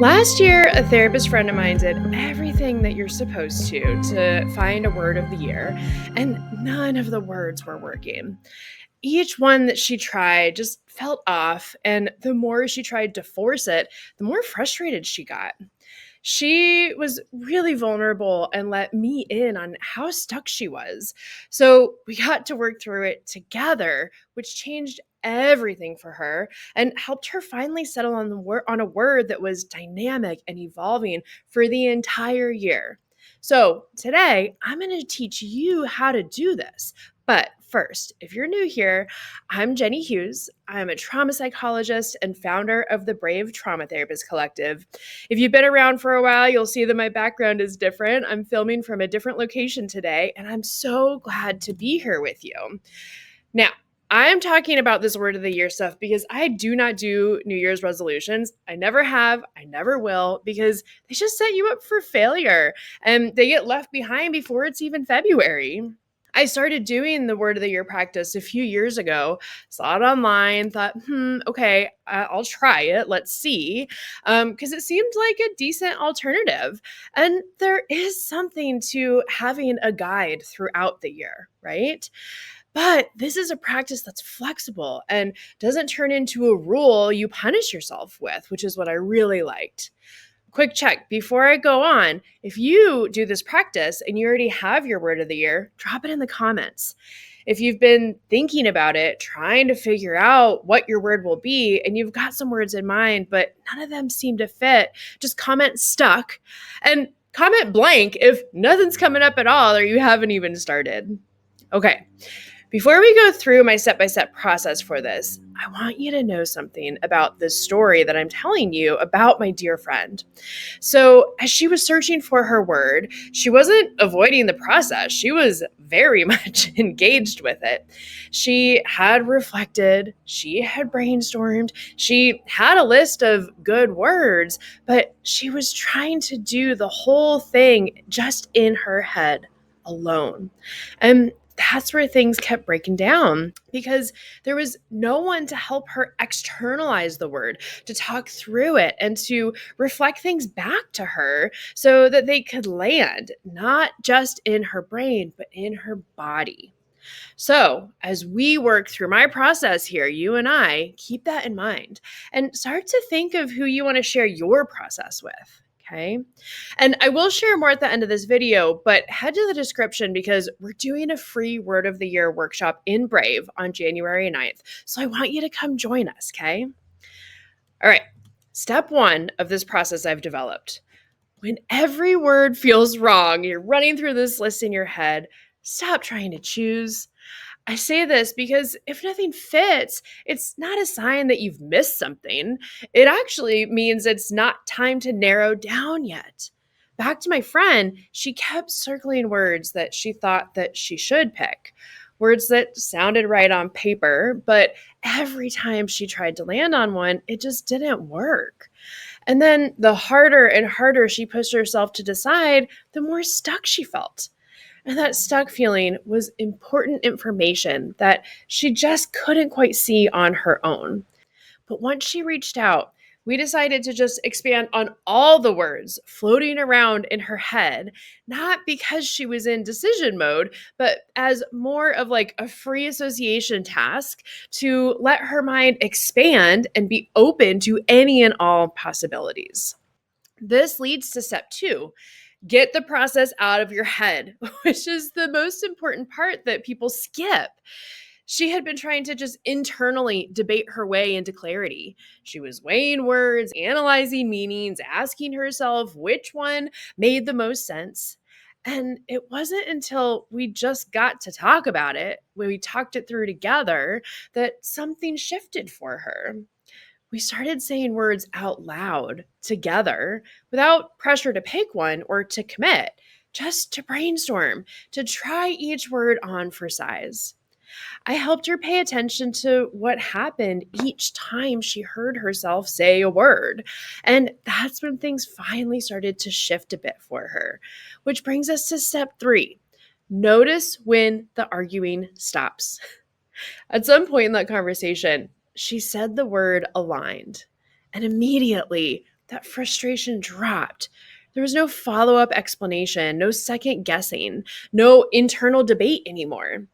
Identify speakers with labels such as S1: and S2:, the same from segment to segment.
S1: Last year, a therapist friend of mine did everything that you're supposed to find a word of the year, and none of the words were working. Each one that she tried just felt off, and the more she tried to force it, the more frustrated she got. She was really vulnerable and let me in on how stuck she was. So we got to work through it together, which changed everything for her and helped her finally settle on on a word that was dynamic and evolving for the entire year. So today, I'm going to teach you how to do this. But first, if you're new here, I'm Jenny Hughes. I'm a trauma psychologist and founder of the Brave Trauma Therapist Collective. If you've been around for a while, you'll see that my background is different. I'm filming from a different location today, and I'm so glad to be here with you. Now, I'm talking about this word of the year stuff because I do not do New Year's resolutions. I never have, I never will, because they just set you up for failure and they get left behind before it's even February. I started doing the word of the year practice a few years ago, saw it online, thought, okay, I'll try it. Let's see. Because it seemed like a decent alternative. And there is something to having a guide throughout the year, right? But this is a practice that's flexible and doesn't turn into a rule you punish yourself with, which is what I really liked. Quick check before I go on. If you do this practice and you already have your word of the year, drop it in the comments. If you've been thinking about it, trying to figure out what your word will be, and you've got some words in mind, but none of them seem to fit, just comment stuck and comment blank if nothing's coming up at all or you haven't even started. Okay. Before we go through my step-by-step process for this, I want you to know something about this story that I'm telling you about my dear friend. So, as she was searching for her word, she wasn't avoiding the process. She was very much engaged with it. She had reflected, she had brainstormed, she had a list of good words, but she was trying to do the whole thing just in her head alone. And that's where things kept breaking down because there was no one to help her externalize the word, to talk through it, and to reflect things back to her so that they could land, not just in her brain, but in her body. So, as we work through my process here, you and I, keep that in mind and start to think of who you want to share your process with. Okay. And I will share more at the end of this video, but head to the description because we're doing a free Word of the Year workshop in Brave on January 9th. So I want you to come join us. Okay. All right. Step one of this process I've developed. When every word feels wrong, you're running through this list in your head, stop trying to choose. I say this because if nothing fits, it's not a sign that you've missed something. It actually means it's not time to narrow down yet. Back to my friend, she kept circling words that she thought that she should pick. Words that sounded right on paper, but every time she tried to land on one, it just didn't work. And then the harder and harder she pushed herself to decide, the more stuck she felt. And that stuck feeling was important information that she just couldn't quite see on her own. But once she reached out, we decided to just expand on all the words floating around in her head, not because she was in decision mode, but as more of like a free association task to let her mind expand and be open to any and all possibilities. This leads to step two. Get the process out of your head, which is the most important part that people skip. She had been trying to just internally debate her way into clarity. She was weighing words, analyzing meanings, asking herself which one made the most sense. And it wasn't until we just got to talk about it, when we talked it through together, that something shifted for her. We started saying words out loud together without pressure to pick one or to commit, just to brainstorm, to try each word on for size. I helped her pay attention to what happened each time she heard herself say a word. And that's when things finally started to shift a bit for her, which brings us to step three. Notice when the arguing stops. At some point in that conversation, she said the word aligned, and immediately that frustration dropped. There was no follow up explanation, no second guessing, no internal debate anymore.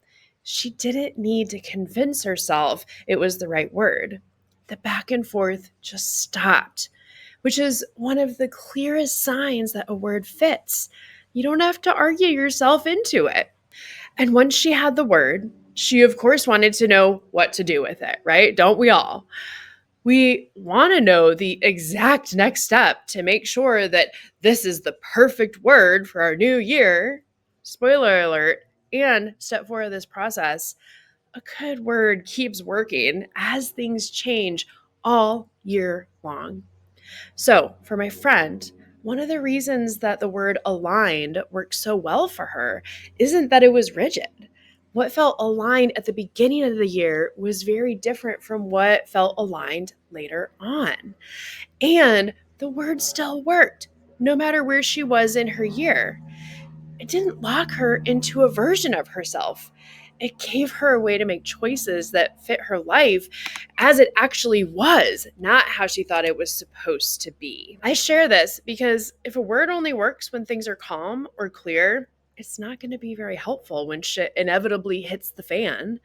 S1: She didn't need to convince herself it was the right word. The back and forth just stopped, which is one of the clearest signs that a word fits. You don't have to argue yourself into it. And once she had the word, she of course wanted to know what to do with it, right? Don't we all? We want to know the exact next step to make sure that this is the perfect word for our new year. Spoiler alert, and step 4 of this process, a good word keeps working as things change all year long. So, for my friend, one of the reasons that the word aligned works so well for her isn't that it was rigid. What felt aligned at the beginning of the year was very different from what felt aligned later on. And the word still worked, no matter where she was in her year. It didn't lock her into a version of herself. It gave her a way to make choices that fit her life as it actually was, not how she thought it was supposed to be. I share this because if a word only works when things are calm or clear, it's not going to be very helpful when shit inevitably hits the fan.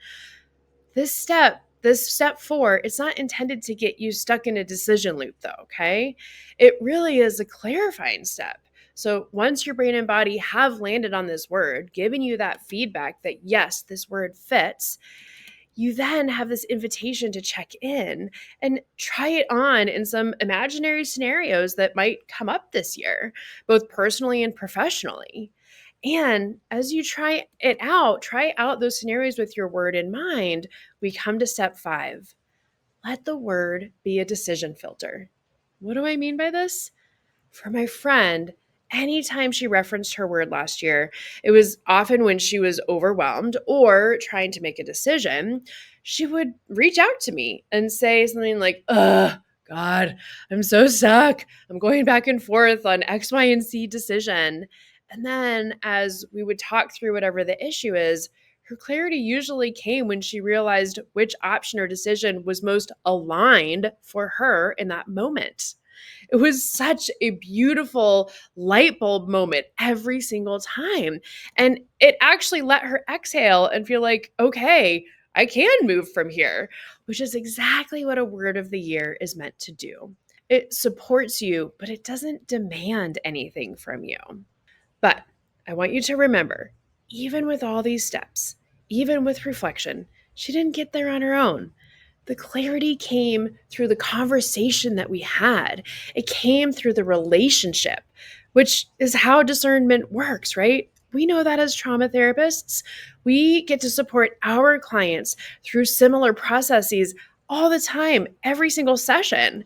S1: This step 4, it's not intended to get you stuck in a decision loop, though, okay? It really is a clarifying step. So once your brain and body have landed on this word, giving you that feedback that yes, this word fits, you then have this invitation to check in and try it on in some imaginary scenarios that might come up this year, both personally and professionally. And as you try out those scenarios with your word in mind, we come to step 5. Let the word be a decision filter. What do I mean by this? For my friend, anytime she referenced her word last year, it was often when she was overwhelmed or trying to make a decision. She would reach out to me and say something like, "Ugh, God, I'm so stuck. I'm going back and forth on X, Y, and Z decision." And then as we would talk through whatever the issue is, her clarity usually came when she realized which option or decision was most aligned for her in that moment. It was such a beautiful light bulb moment every single time. And it actually let her exhale and feel like, okay, I can move from here, which is exactly what a word of the year is meant to do. It supports you, but it doesn't demand anything from you. But I want you to remember, even with all these steps, even with reflection, she didn't get there on her own. The clarity came through the conversation that we had. It came through the relationship, which is how discernment works, right? We know that as trauma therapists. We get to support our clients through similar processes all the time, every single session.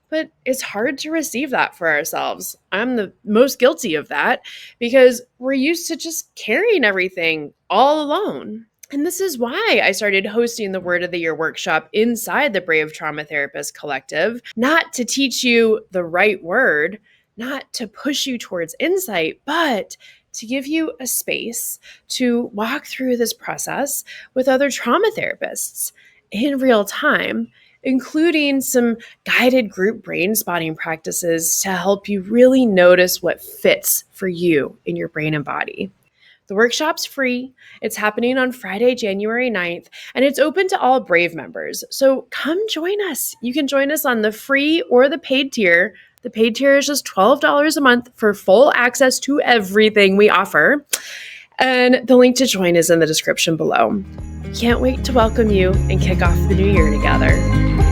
S1: But it's hard to receive that for ourselves. I'm the most guilty of that because we're used to just carrying everything all alone. And this is why I started hosting the Word of the Year workshop inside the Brave Trauma Therapist Collective, not to teach you the right word, not to push you towards insight, but to give you a space to walk through this process with other trauma therapists in real time, including some guided group brain spotting practices to help you really notice what fits for you in your brain and body. The workshop's free. It's happening on Friday, January 9th, and it's open to all Brave members. So come join us. You can join us on the free or the paid tier. The paid tier is just $12 a month for full access to everything we offer. And the link to join is in the description below. Can't wait to welcome you and kick off the new year together.